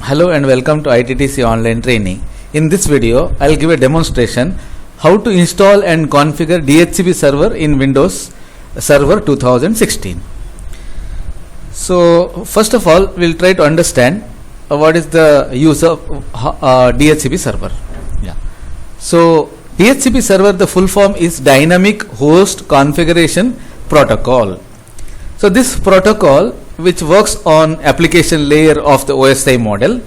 Hello and welcome to ITTC online training. In this video, I'll give a demonstration how to install and configure DHCP server in Windows Server 2016. So, first of all, we'll try to understand what is the use of DHCP server. So, DHCP server, the full form is Dynamic Host Configuration Protocol. So, this protocol which works on application layer of the OSI model,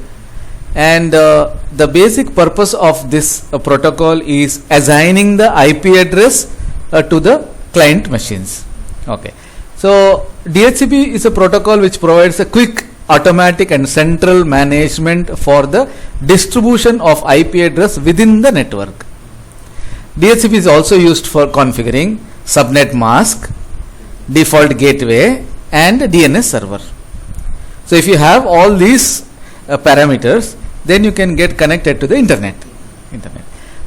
and the basic purpose of this protocol is assigning the IP address to the client machines. Okay. So, DHCP is a protocol which provides a quick, automatic and central management for the distribution of IP address within the network. DHCP is also used for configuring subnet mask, default gateway and DNS server. So, if you have all these parameters, then you can get connected to the internet.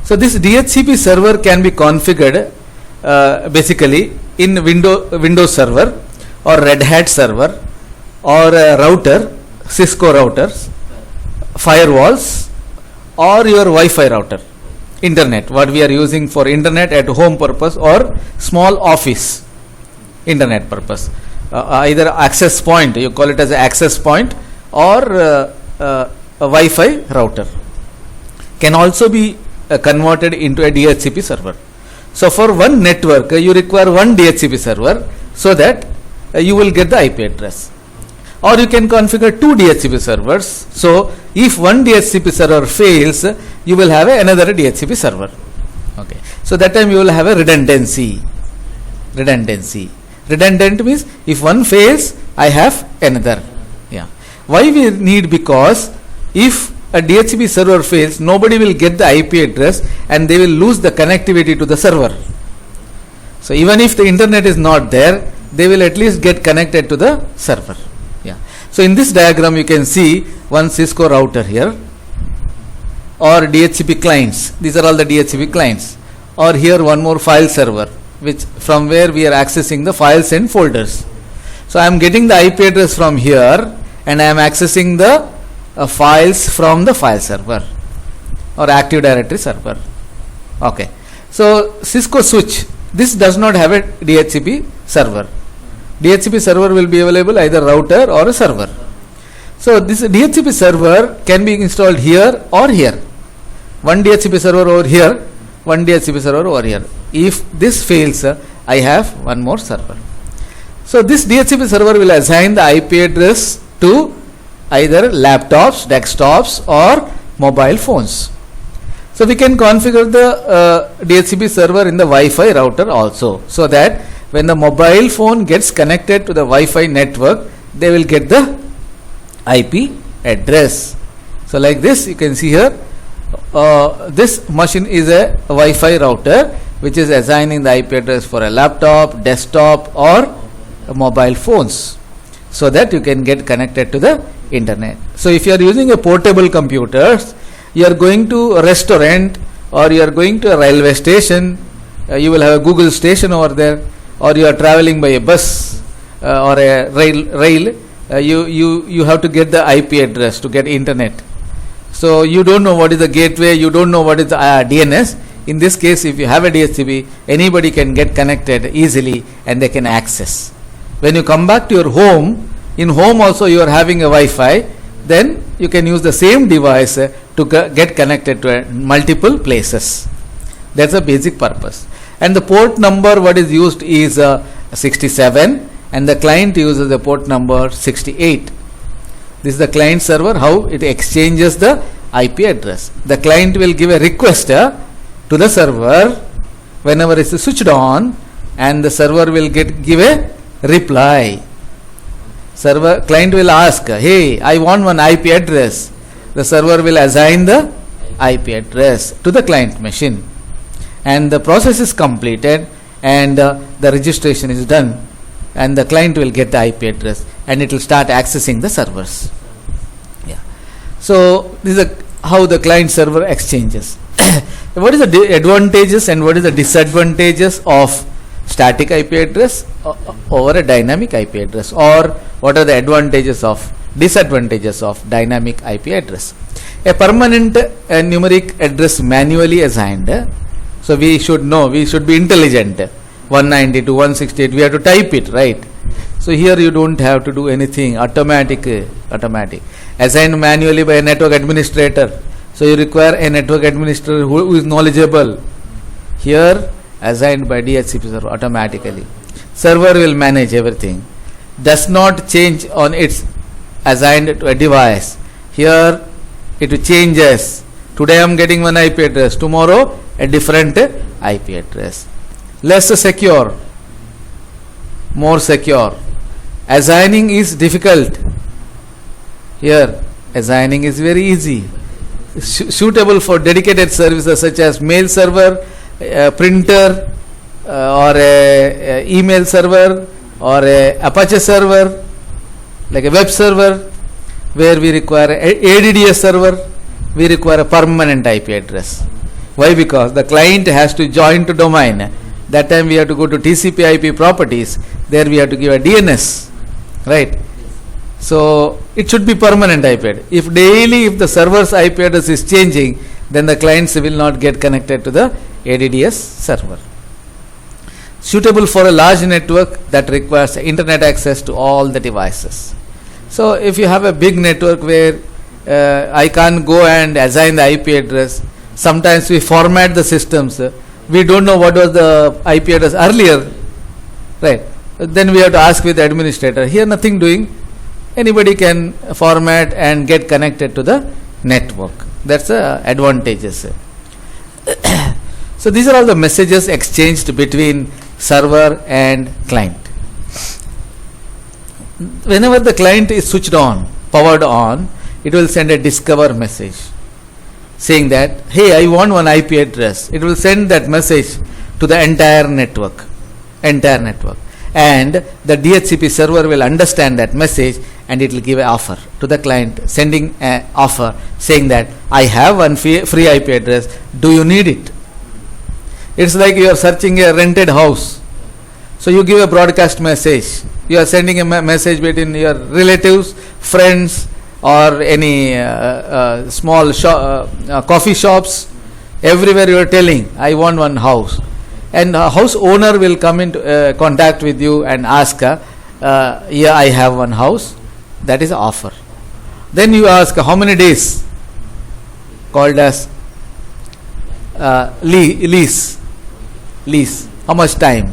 So, this DHCP server can be configured basically in Windows Server or Red Hat server or a router, Cisco routers, firewalls or your Wi-Fi router, internet, what we are using for internet at home purpose or small office internet purpose. Either access point, you call it as an access point, or a Wi-Fi router can also be converted into a DHCP server. So, for one network you require one DHCP server so that you will get the IP address, or you can configure two DHCP servers. So, if one DHCP server fails, you will have another DHCP server. Okay. So, that time you will have a redundancy. Redundant means if one fails, I have another. Why we need? Because if a DHCP server fails, nobody will get the IP address and they will lose the connectivity to the server. So, even if the internet is not there, they will at least get connected to the server. So, in this diagram you can see one Cisco router here, or DHCP clients. These are all the DHCP clients. Or here one more file server, which from where we are accessing the files and folders. So, I am getting the IP address from here and I am accessing the files from the file server or Active Directory server. Okay. So, Cisco switch, this does not have a DHCP server. DHCP server will be available either router or a server. So, this DHCP server can be installed here or here. One DHCP server over here, one DHCP server over here. If this fails, I have one more server. So, this DHCP server will assign the IP address to either laptops, desktops or mobile phones. So, we can configure the DHCP server in the Wi-Fi router also, so that when the mobile phone gets connected to the Wi-Fi network, they will get the IP address. So, like this you can see here, this machine is a Wi-Fi router which is assigning the IP address for a laptop, desktop or mobile phones, so that you can get connected to the internet. So, if you are using a portable computer, you are going to a restaurant or you are going to a railway station, you will have a Google station over there, or you are traveling by a bus or a rail, you have to get the IP address to get internet. So, you don't know what is the gateway, you don't know what is the DNS. In this case, if you have a DHCP, anybody can get connected easily and they can access. When you come back to your home, in home also you are having a Wi-Fi, then you can use the same device to get connected to multiple places. That's a basic purpose. And the port number what is used is 67 and the client uses the port number 68. This is the client server, how it exchanges the IP address. The client will give a request to the server whenever it is switched on, and the server will give a reply. Client will ask, hey, I want one IP address. The server will assign the IP address to the client machine, and the process is completed and the registration is done, and the client will get the IP address and it will start accessing the servers. So, this is how the client server exchanges. What is the advantages and what is the disadvantages of static IP address over a dynamic IP address, or what are the advantages of Disadvantages of dynamic IP address. A permanent numeric address manually assigned. So we should know, we should be intelligent. 192, 168, we have to type it, right? So here you don't have to do anything, automatic. Assigned manually by a network administrator. So you require a network administrator who is knowledgeable. Here assigned by DHCP server automatically. Server will manage everything. Does not change on its assigned to a device. Here it changes. Today I am getting one IP address. Tomorrow a different IP address. Less secure. More secure. Assigning is difficult. Here assigning is very easy. Suitable for dedicated services such as mail server, printer, or a email server, or a Apache server, like a web server, where we require a ADDS server, we require a permanent IP address. Why? Because the client has to join to domain. That time we have to go to TCP IP properties. There we have to give a DNS, right? So it should be permanent IP address. If the server's IP address is changing, then the clients will not get connected to the ADDS server. Suitable for a large network that requires internet access to all the devices. So if you have a big network where I can't go and assign the IP address, sometimes we format the systems. We don't know what was the IP address earlier, right? Then we have to ask with the administrator. Here nothing doing. Anybody can format and get connected to the network. That's the advantages. So these are all the messages exchanged between server and client. Whenever the client is switched on, powered on, it will send a discover message saying that, hey, I want one IP address. It will send that message to the entire network. And the DHCP server will understand that message and it will give an offer to the client, sending an offer saying that I have one free IP address. Do you need it? It's like you are searching a rented house. So you give a broadcast message. You are sending a message between your relatives, friends, or any small coffee shops. Everywhere you are telling, I want one house. And house owner will come into contact with you and ask, yeah, I have one house. That is offer. Then you ask how many days, called as lease. How much time?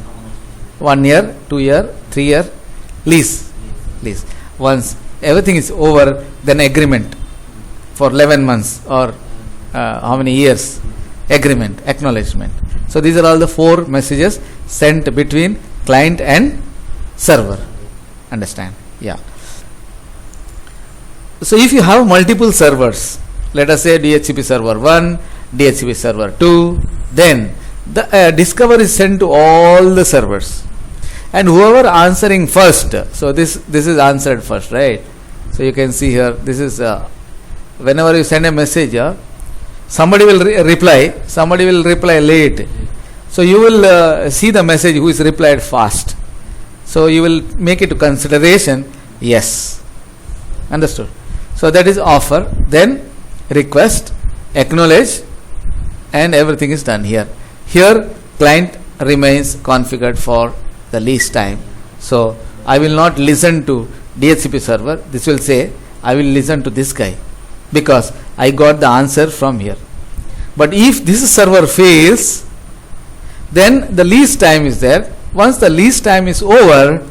1 year, 2 year, 3 year, lease. Once everything is over, then agreement for 11 months or how many years, agreement, acknowledgement. So these are all the 4 messages sent between client and server. Understand? Yeah. So if you have multiple servers, let us say DHCP server 1, DHCP server 2, then the discover is sent to all the servers, and whoever answering first, so this is answered first, right? So you can see here, this is whenever you send a message, somebody will reply late. So you will see the message who is replied fast. So you will make it to consideration, yes. Understood? So that is offer, then request, acknowledge, and everything is done here. Here client remains configured for the least time. So I will not listen to DHCP server. This will say I will listen to this guy because I got the answer from here. But if this server fails, then the least time is there. Once the least time is over,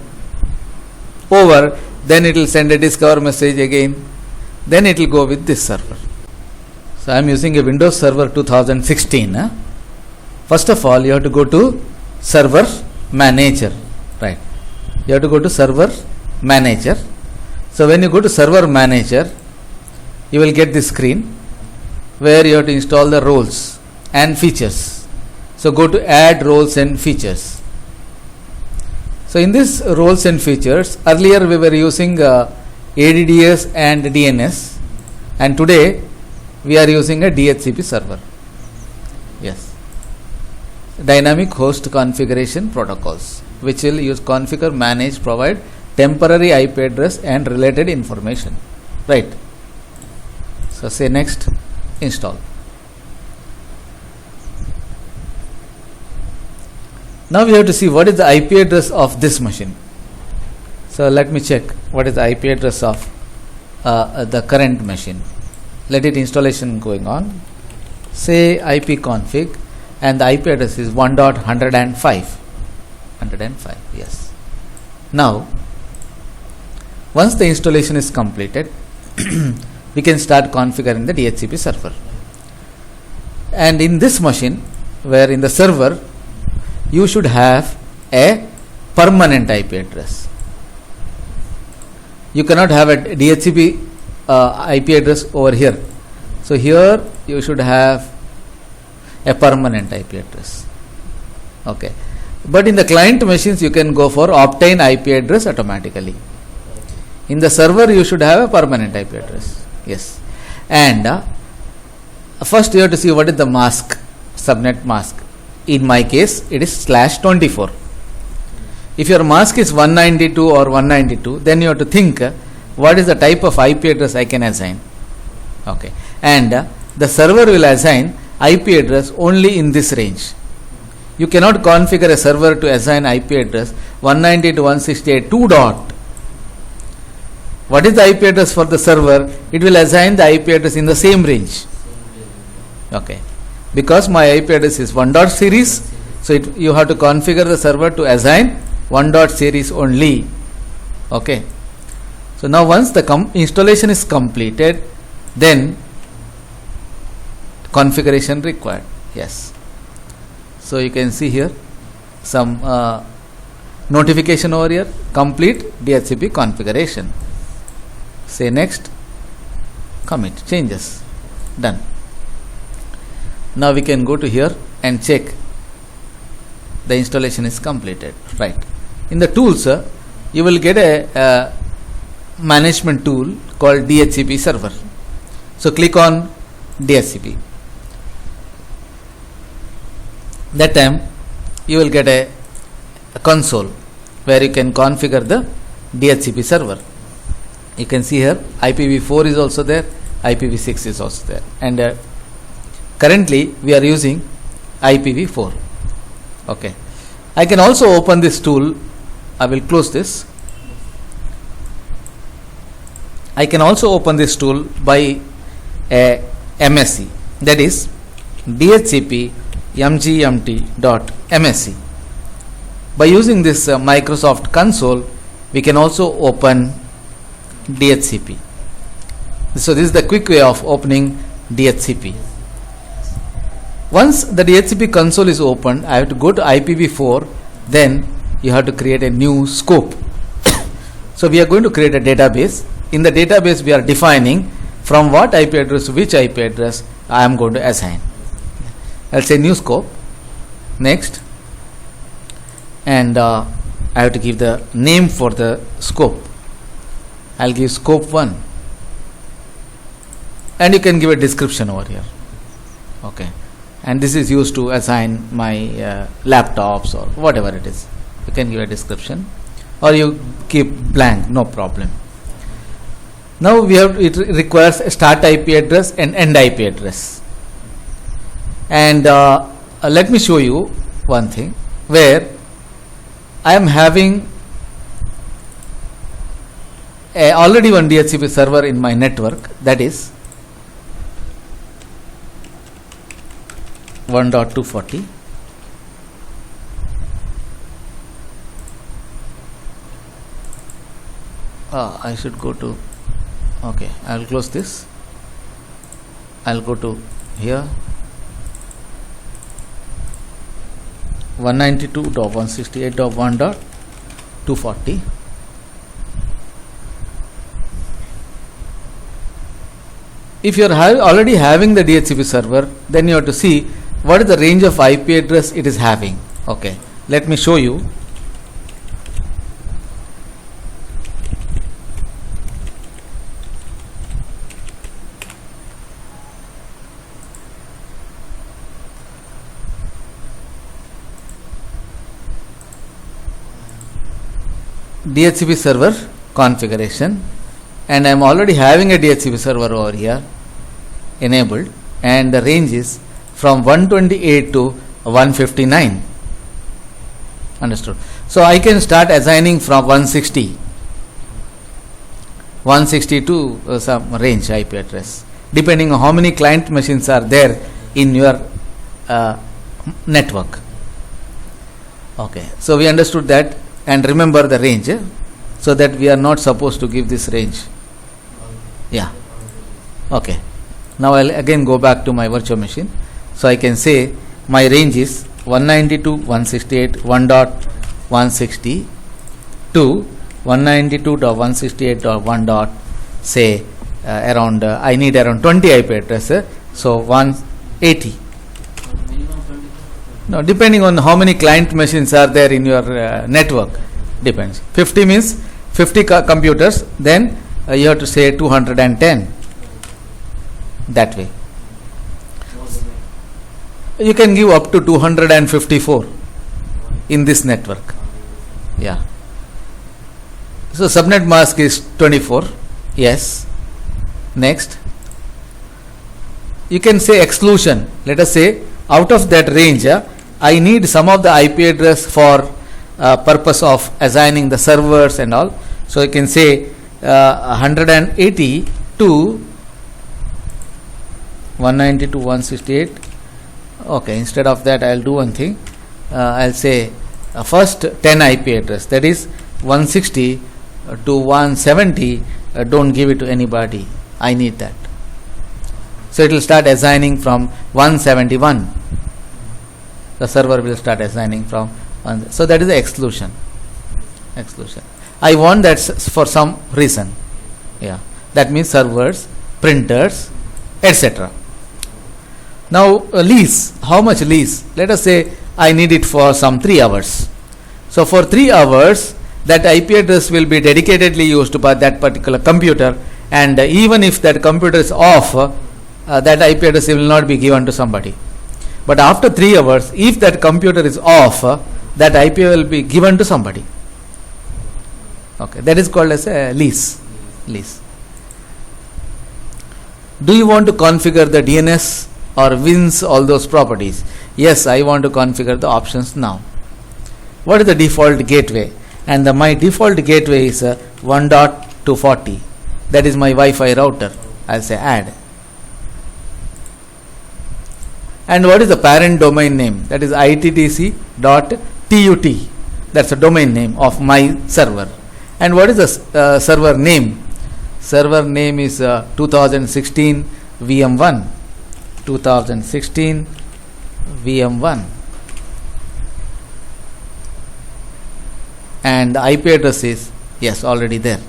then it will send a discover message again. Then it will go with this server. So I am using a Windows Server 2016. First of all, you have to go to Server Manager, right? You have to go to Server Manager. So when you go to Server Manager, you will get this screen where you have to install the roles and features. So go to Add Roles and Features. So in this roles and features, earlier we were using ADDS and DNS, and today we are using a DHCP server. Yes. Dynamic host configuration protocols, which will use configure, manage, provide temporary IP address and related information. Right. So say next, install. Now we have to see what is the IP address of this machine. So let me check what is the IP address of the current machine. Let it installation going on. Say IP config and the IP address is 1.105. 105, yes. Now once the installation is completed, we can start configuring the DHCP server. And in this machine, where in the server you should have a permanent IP address. You cannot have a DHCP IP address over here. So here you should have a permanent IP address. Okay. But in the client machines you can go for obtain IP address automatically. In the server you should have a permanent IP address. Yes. And first you have to see what is the mask, subnet mask. In my case it is /24. If your mask is 192 or 192, then you have to think what is the type of IP address I can assign. Okay. And the server will assign IP address only in this range. You cannot configure a server to assign IP address 192.168.2 dot. What is the IP address for the server? It will assign the IP address in the same range. Okay. Because my IP address is 1 dot series, so you have to configure the server to assign 1 dot series only. Okay. So now once the installation is completed, then configuration required. Yes. So you can see here some notification over here, complete DHCP configuration. Say next, commit, changes, done. Now we can go to here and check the installation is completed. Right. In the tools, you will get a management tool called DHCP server. So click on DHCP. That time you will get a console where you can configure the DHCP server. You can see here IPv4 is also there, IPv6 is also there, and currently we are using IPv4. Okay. I can also open this tool. I will close this. I can also open this tool by a MSC, that is DHCP mgmt.msc. By using this Microsoft console, we can also open DHCP. So this is the quick way of opening DHCP. Once the DHCP console is opened, I have to go to IPv4, then you have to create a new scope. So we are going to create a database. In the database we are defining from what IP address to which IP address I am going to assign. I'll say new scope, next, and I have to give the name for the scope. I'll give scope 1, and you can give a description over here. Okay. And this is used to assign my laptops or whatever it is. You can give a description, or you keep blank, no problem. Now we have, it requires a start IP address and end IP address. And let me show you one thing where I am having already one DHCP server in my network, that is 1.240. I should go to, okay, I will close this. I will go to here 192.168.1.240. If you are already having the DHCP server, then you have to see what is the range of IP address it is having. Okay, let me show you. DHCP server configuration, and I am already having a DHCP server over here enabled, and the range is from 128 to 159. Understood? So I can start assigning from 160 to some range IP address, depending on how many client machines are there in your network. Okay, so we understood that, and remember the range, so that we are not supposed to give this range. Yeah. Okay. Now I'll again go back to my virtual machine. So I can say my range is 192.168.1.160 to 192.168.1 dot, say around I need around 20 IP addresses, so 180. No, depending on how many client machines are there in your network, depends. 50 means 50 computers, then you have to say 210, that way. You can give up to 254 in this network. Yeah. So subnet mask is 24. Yes. Next, you can say exclusion. Let us say out of that range, I need some of the IP address for purpose of assigning the servers and all. So you can say 180 to 190 to 168. Okay, instead of that I will do one thing. I will say first 10 IP address, that is 160 to 170. Don't give it to anybody. I need that. So it will start assigning from 171. The server will start assigning from 1. So that is the exclusion. I want that for some reason. Yeah. That means servers, printers, etc. Now lease. How much lease? Let us say I need it for some 3 hours. So for 3 hours, that IP address will be dedicatedly used by that particular computer, and even if that computer is off, that IP address will not be given to somebody. But after 3 hours, if that computer is off, that IP will be given to somebody. Okay, that is called as a lease. Do you want to configure the DNS or WINS, all those properties? Yes, I want to configure the options now. What is the default gateway? And my default gateway is 1.240. That is my Wi-Fi router. I'll say add. And what is the parent domain name? That is ittdc.tut. That's a domain name of my server. And what is the server name? Server name is 2016 VM1. 2016 VM1. And the IP address is, yes, already there.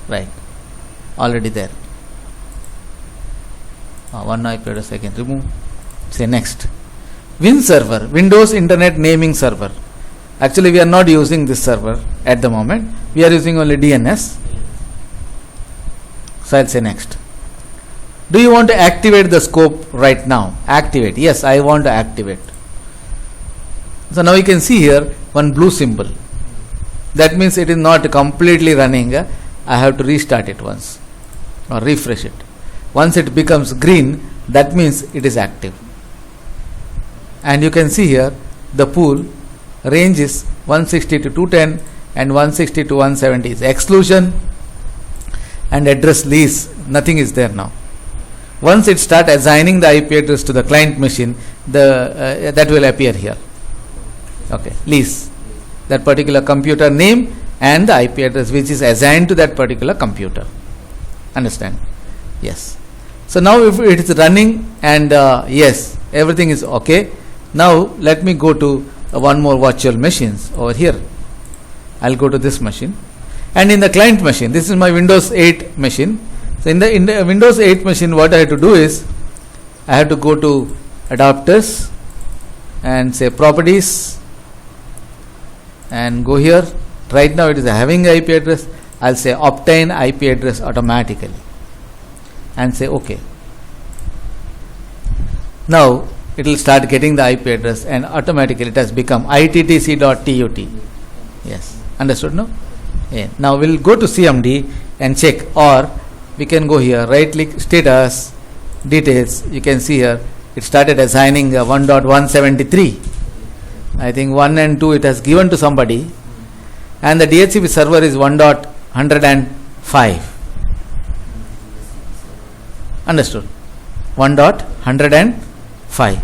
Right. Already there. One IP address I can remove. Say next. Win server, Windows Internet Naming Server. Actually, we are not using this server at the moment. We are using only DNS. So I'll say next. Do you want to activate the scope right now? Activate. Yes, I want to activate. So now you can see here one blue symbol. That means it is not completely running. I have to restart it once or refresh it. Once it becomes green, that means it is active. And you can see here the pool range is 160 to 210 and 160 to 170 is exclusion, and address lease, nothing is there now. Once it start assigning the IP address to the client machine, that will appear here. Okay, lease, that particular computer name and the IP address which is assigned to that particular computer. Understand? Yes. So now if it is running and yes, everything is okay. Now let me go to one more virtual machines over here. I'll go to this machine, and in the client machine, this is my Windows 8 machine. So in the Windows 8 machine, what I have to do is I have to go to adapters and say properties and go here. Right now it is having IP address. I'll say obtain IP address automatically and say OK. Now it will start getting the IP address, and automatically it has become ittdc.tut. Yes. Understood, no? Yeah. Now we'll go to CMD and check, or we can go here, right click, status, details. You can see here it started assigning 1.173. I think 1 and 2 it has given to somebody, and the DHCP server is 1.105. Understood? 1.105.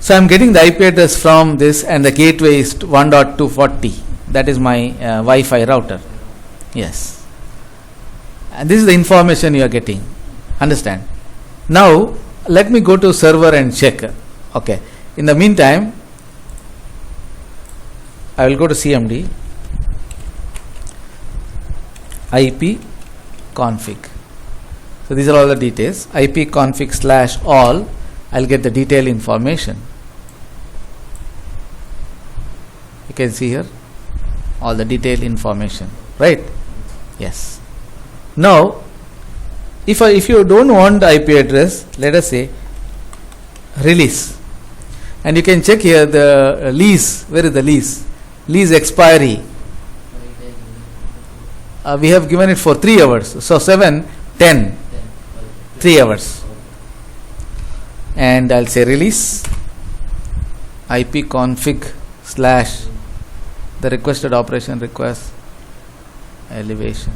So I am getting the IP address from this, and the gateway is 1.240. That is my Wi-Fi router. Yes. And this is the information you are getting. Understand? Now let me go to server and check. Okay. In the meantime, I will go to CMD, IP config. So these are all the details. IP config / all. I'll get the detailed information. You can see here all the detailed information, right? Yes. Now, if you don't want the IP address, let us say release, and you can check here the lease. Where is the lease? Lease expiry. We have given it for 3 hours. So 7, 10, 3 hours. And I'll say release IP config / the requested operation request elevation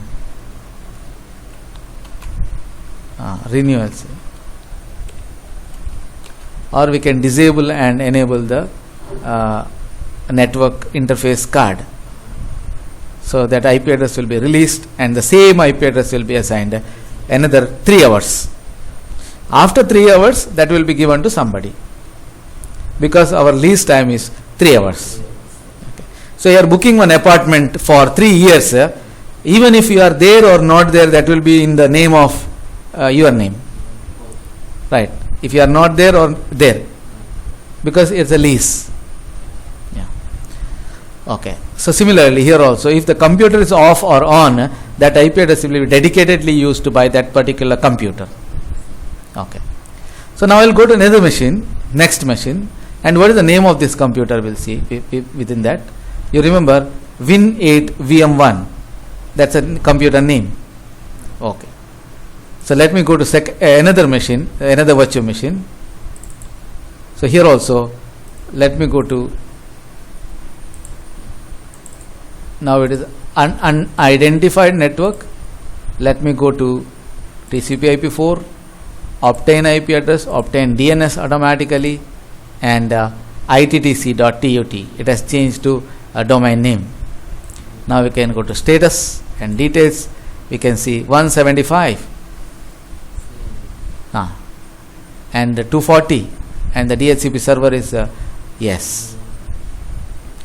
renewals, or we can disable and enable the network interface card, so that IP address will be released and the same IP address will be assigned another 3 hours. After 3 hours, that will be given to somebody, because our lease time is 3 hours. Okay. So you are booking one apartment for 3 years. Even if you are there or not there, that will be in the name of your name, right? If you are not there or there, because it's a lease. Yeah. Okay. So similarly here also, if the computer is off or on, that IP address will be dedicatedly used by that particular computer. Okay. So now I will go to another machine, next machine, and what is the name of this computer? We'll see within that. You remember Win8 VM1. That's a computer name. Okay. So let me go to another machine, another virtual machine. So here also, let me go to, now it is unidentified network. Let me go to TCP IP4, obtain IP address, obtain DNS automatically, and ittc.tut. It has changed to a domain name. Now we can go to status and details. We can see 175 and 240, and the DHCP server is yes.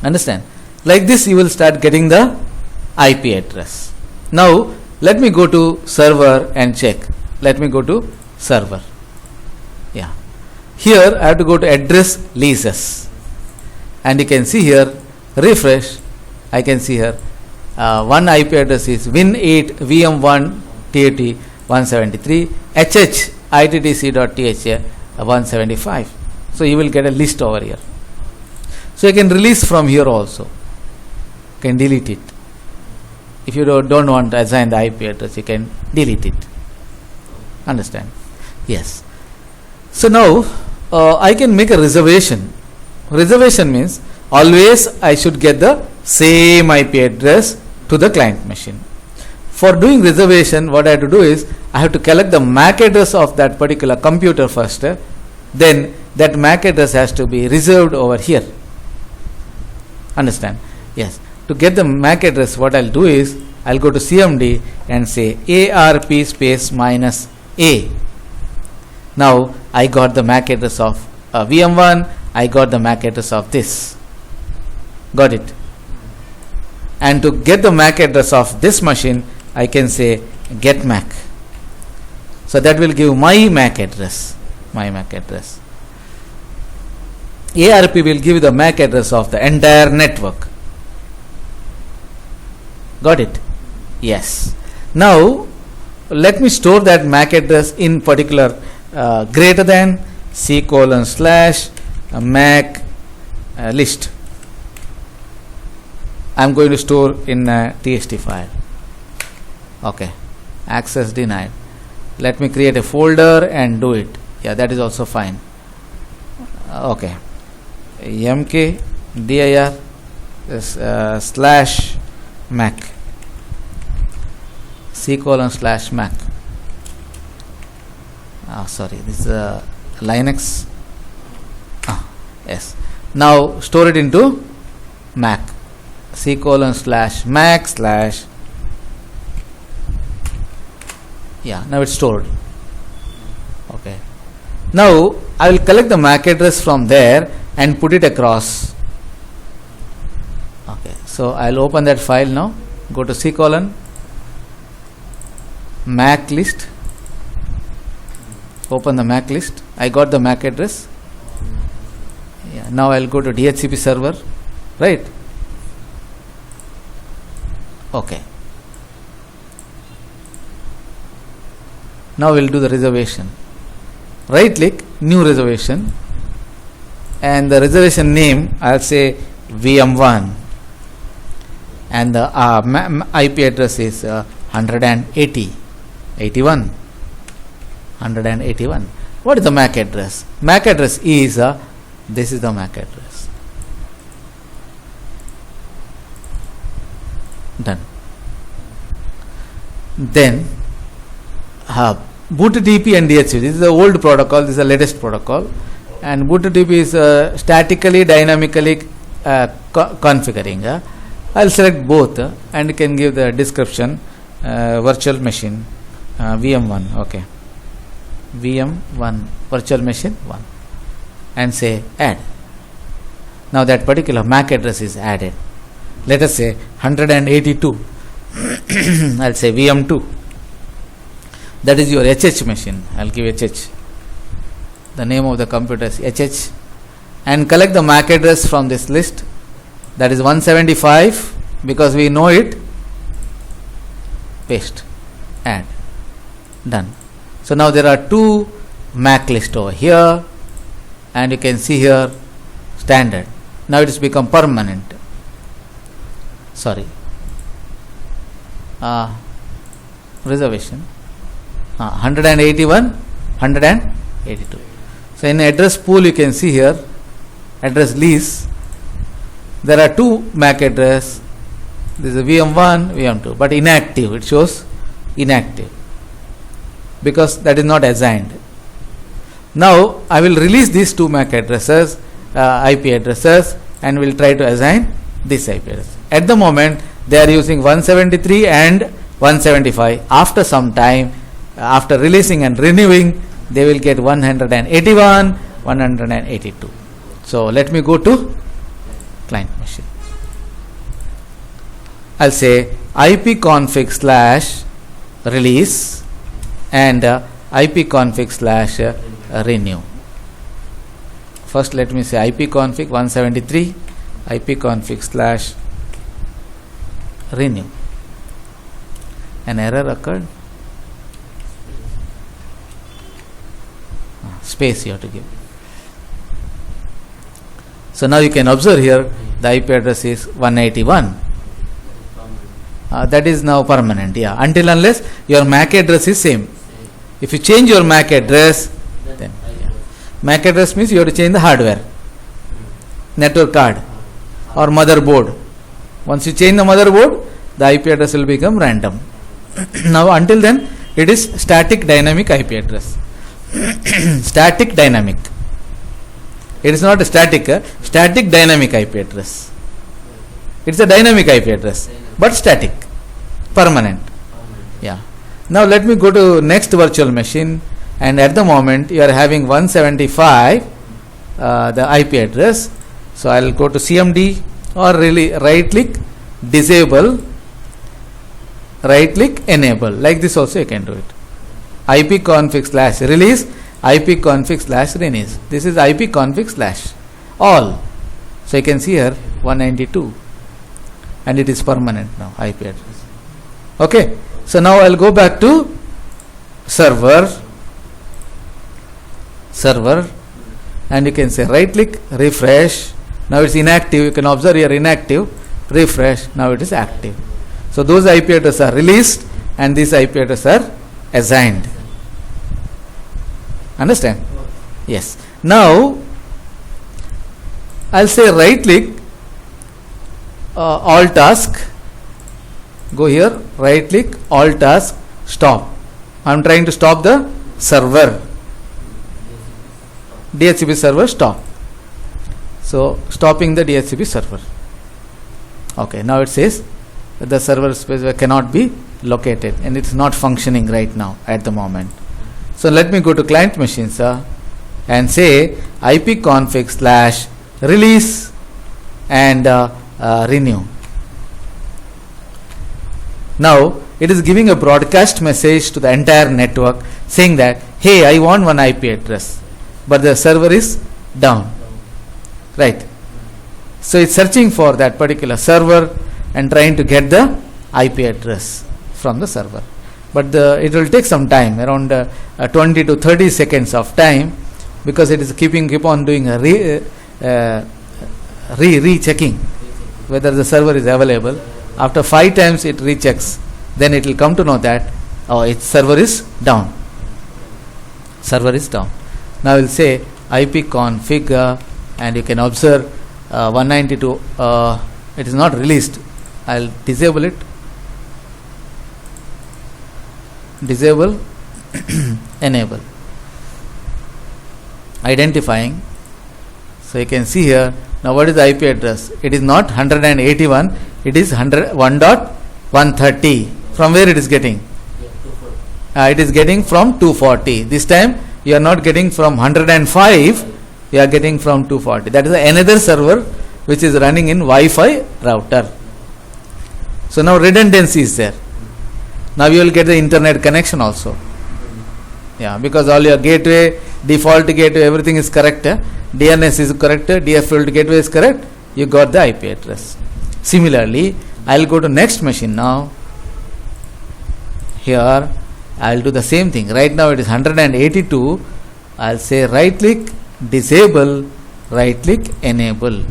Understand? Like this you will start getting the IP address. Now let me go to server and check. Let me go to server. Yeah. Here I have to go to address leases, and you can see here, refresh. I can see here one IP address is Win8 VM1 TAT 173 HH ittc.th 175. So you will get a list over here. So you can release from here also. You can delete it. If you don't want to assign the IP address, you can delete it. Understand? Yes. So now I can make a reservation. Reservation means always I should get the same IP address to the client machine. For doing reservation, what I have to do is I have to collect the MAC address of that particular computer first. Then that MAC address has to be reserved over here. Understand? Yes. To get the MAC address, what I'll do is I'll go to CMD and say ARP space -A. Now I got the MAC address of VM1. I got the MAC address of this. Got it? And to get the MAC address of this machine, I can say get MAC. So that will give my MAC address. My MAC address. ARP will give the MAC address of the entire network. Got it? Yes. Now let me store that MAC address in particular greater than C:/MAC list. I'm going to store in a TXT file. Okay, access denied. Let me create a folder and do it. Yeah, that is also fine. Okay, mkdir slash mac c:/mac. Sorry, this is Linux. Yes. Now store it into Mac. c:/mac/ yeah, now it's stored. Okay. Now I will collect the MAC address from there and put it across. Okay. So I'll open that file now. Go to c:/mac list. Open the MAC list. I got the MAC address. Yeah. Now I'll go to DHCP server. Right. Okay. Now we'll do the reservation. Right click, new reservation, and the reservation name I'll say VM1, and the IP address is 181. What is the MAC address? MAC address is this is the MAC address. Done. Then BOOTP and DHCP. This is the old protocol. This is the latest protocol. And BOOTP is statically, dynamically configuring. I'll select both and you can give the description. Virtual machine VM1. Okay. VM1 virtual machine 1 and say add. Now that particular MAC address is added. Let us say 182. I'll say VM2. That is your HH machine. I'll give HH. The name of the computer is HH. And collect the MAC address from this list. That is 175 because we know it. Paste. Add. Done. So now there are two MAC lists over here, and you can see here standard. Now it has become permanent. Sorry. Reservation. 181, 182. So in address pool you can see here address list. There are two MAC address. This is VM1, VM2, but inactive. It shows inactive because that is not assigned. Now I will release these two MAC addresses, IP addresses, and will try to assign this IP address. At the moment they are using 173 and 175. After some time, after releasing and renewing, they will get 181, 182. So let me go to client machine. I'll say ipconfig/release and ipconfig/renew. First let me say ipconfig 173, ipconfig/renew. An error occurred. Space you have to give. So now you can observe here the IP address is 181. That is now permanent. Yeah, until unless your MAC address is same. If you change your MAC address, then MAC address means you have to change the hardware, network card or motherboard. Once you change the motherboard, the IP address will become random. Now until then it is static dynamic IP address. Static dynamic. It is not a static, static dynamic IP address. It's a dynamic IP address, but static, permanent. Yeah. Now let me go to next virtual machine, and at the moment you are having 175 the IP address. So I will go to CMD or really right click disable, right click enable. Like this also you can do it. ipconfig/release, ipconfig/release. This is ipconfig/all. So you can see here 192, and it is permanent now IP address. Okay. So now I'll go back to server, and you can say right click refresh. Now it's inactive. You can observe here inactive. refresh, now it is active. So those IP addresses are released and these IP addresses are assigned. Understand? Yes. Now I'll say right click, all task, go here, right click, all task, stop. I'm trying to stop the server, DHCP server, stop. So stopping the DHCP server. Okay, now it says the server space cannot be located and it's not functioning right now at the moment. So let me go to client machines and say ipconfig/release and renew. Now it is giving a broadcast message to the entire network saying that, hey, I want one IP address, but the server is down. Right. So it's searching for that particular server and trying to get the IP address from the server. But it will take some time, around 20 to 30 seconds of time, because it is keep on doing a rechecking whether the server is available. After 5 times it rechecks, then it will come to know that its server is down. Server is down. Now we'll say ipconfig and you can observe 192 it is not released. I'll disable it. Disable enable identifying. So you can see here now what is the IP address. It is not 181, it is 101.130. From where it is getting? It is getting from 240. This time you are not getting from 105, you are getting from 240. That is another server which is running in Wi-Fi router. So now redundancy is there. Now you will get the internet connection also. Yeah, because all your gateway, default gateway, everything is correct. DNS is correct, default gateway is correct. You got the IP address. Similarly, I will go to next machine now. Here I will do the same thing. Right now it is 182. I will say right click, disable, right click, enable.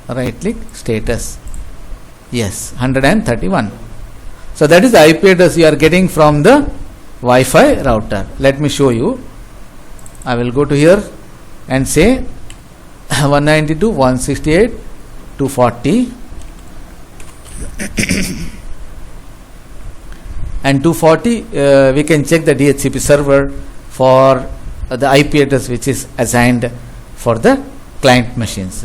Right click, status. Yes, 131. So that is the IP address you are getting from the Wi-Fi router. Let me show you. I will go to here and say 192.168.240 and 240 we can check the DHCP server for the IP address which is assigned for the client machines.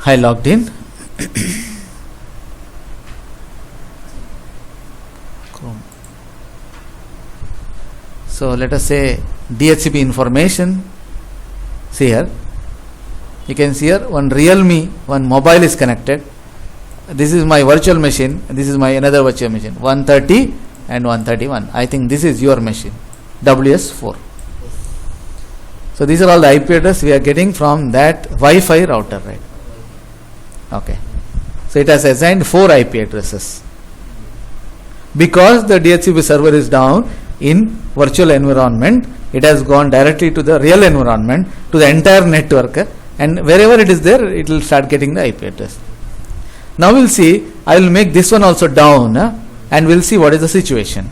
I logged in. Chrome. So let us say DHCP information. See here. You can see here one Realme, one mobile is connected. This is my virtual machine. This is my another virtual machine. 130 and 131. I think this is your machine. WS4. So these are all the IP address we are getting from that Wi-Fi router, right? Okay, so it has assigned 4 IP addresses. Because the DHCP server is down in virtual environment, it has gone directly to the real environment, to the entire network, and wherever it is there, it will start getting the IP address. Now we'll see, I will make this one also down and we'll see what is the situation.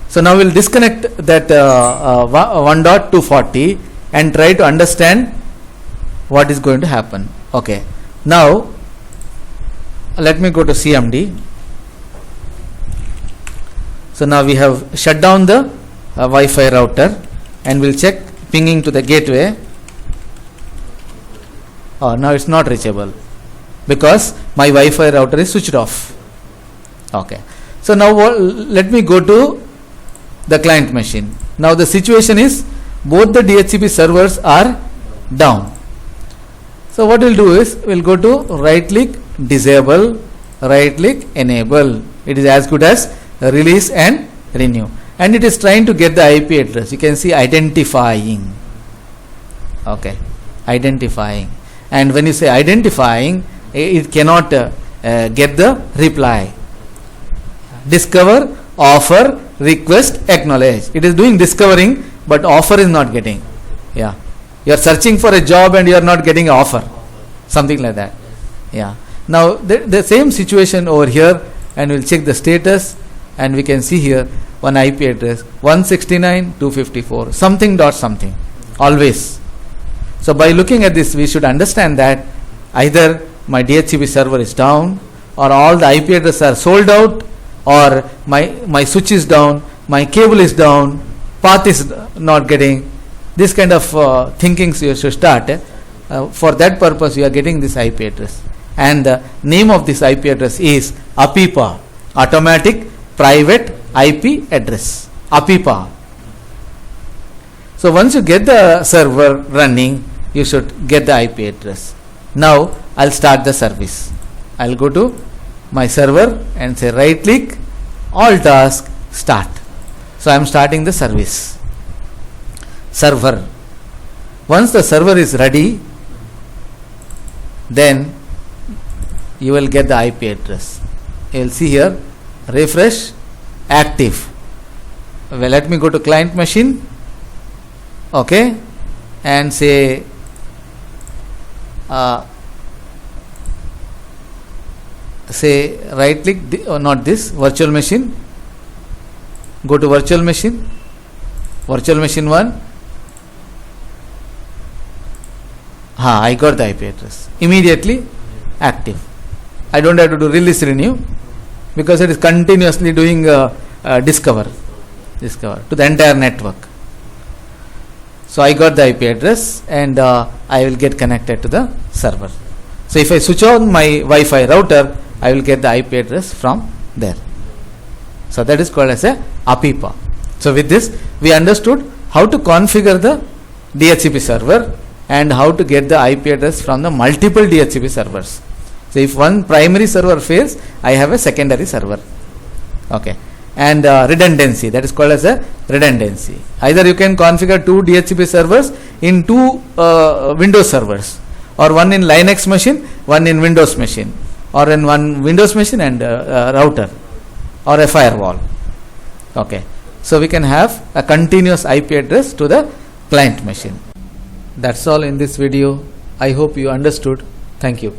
So now we'll disconnect that 1.240 and try to understand what is going to happen. Okay, now let me go to CMD. So now we have shut down the Wi-Fi router and we'll check pinging to the gateway. Oh, now it's not reachable because my Wi-Fi router is switched off. Okay, so now let me go to the client machine. Now the situation is both the DHCP servers are down. So what we'll do is we'll go to right click, disable, right click, enable. It is as good as release and renew, and it is trying to get the IP address. You can see identifying. Okay, identifying, and when you say identifying, it cannot get the reply. Discover, offer, request, acknowledge. It is doing discovering, but offer is not getting. Yeah, you are searching for a job and you are not getting an offer, something like that. Yeah. Now the same situation over here, and we'll check the status, and we can see here one IP address 169.254 something dot something always. So by looking at this, we should understand that either my DHCP server is down, or all the IP addresses are sold out, or my switch is down, my cable is down, path is not getting. This kind of thinkings you should start. For that purpose, you are getting this IP address, and the name of this IP address is APIPA, Automatic Private IP Address, APIPA. So once you get the server running, you should get the IP address. Now I'll start the service. I'll go to my server and say right click, all task, start. So I'm starting the service. Server. Once the server is ready, then you will get the IP address. You will see here, refresh, active. Well, let me go to client machine, okay, and say right click, not this, virtual machine. Go to virtual machine 1. I got the IP address. Immediately active. I don't have to do release renew, because it is continuously doing discover to the entire network. So I got the IP address, and I will get connected to the server. So if I switch on my Wi-Fi router, I will get the IP address from there. So that is called as a APIPA. So with this, we understood how to configure the DHCP server and how to get the IP address from the multiple DHCP servers. So if one primary server fails, I have a secondary server. Okay. And redundancy, that is called as a redundancy. Either you can configure 2 DHCP servers in 2 Windows servers, or one in Linux machine, one in Windows machine, or in one Windows machine and router, or a firewall. Okay. So we can have a continuous IP address to the client machine. That's all in this video. I hope you understood. Thank you.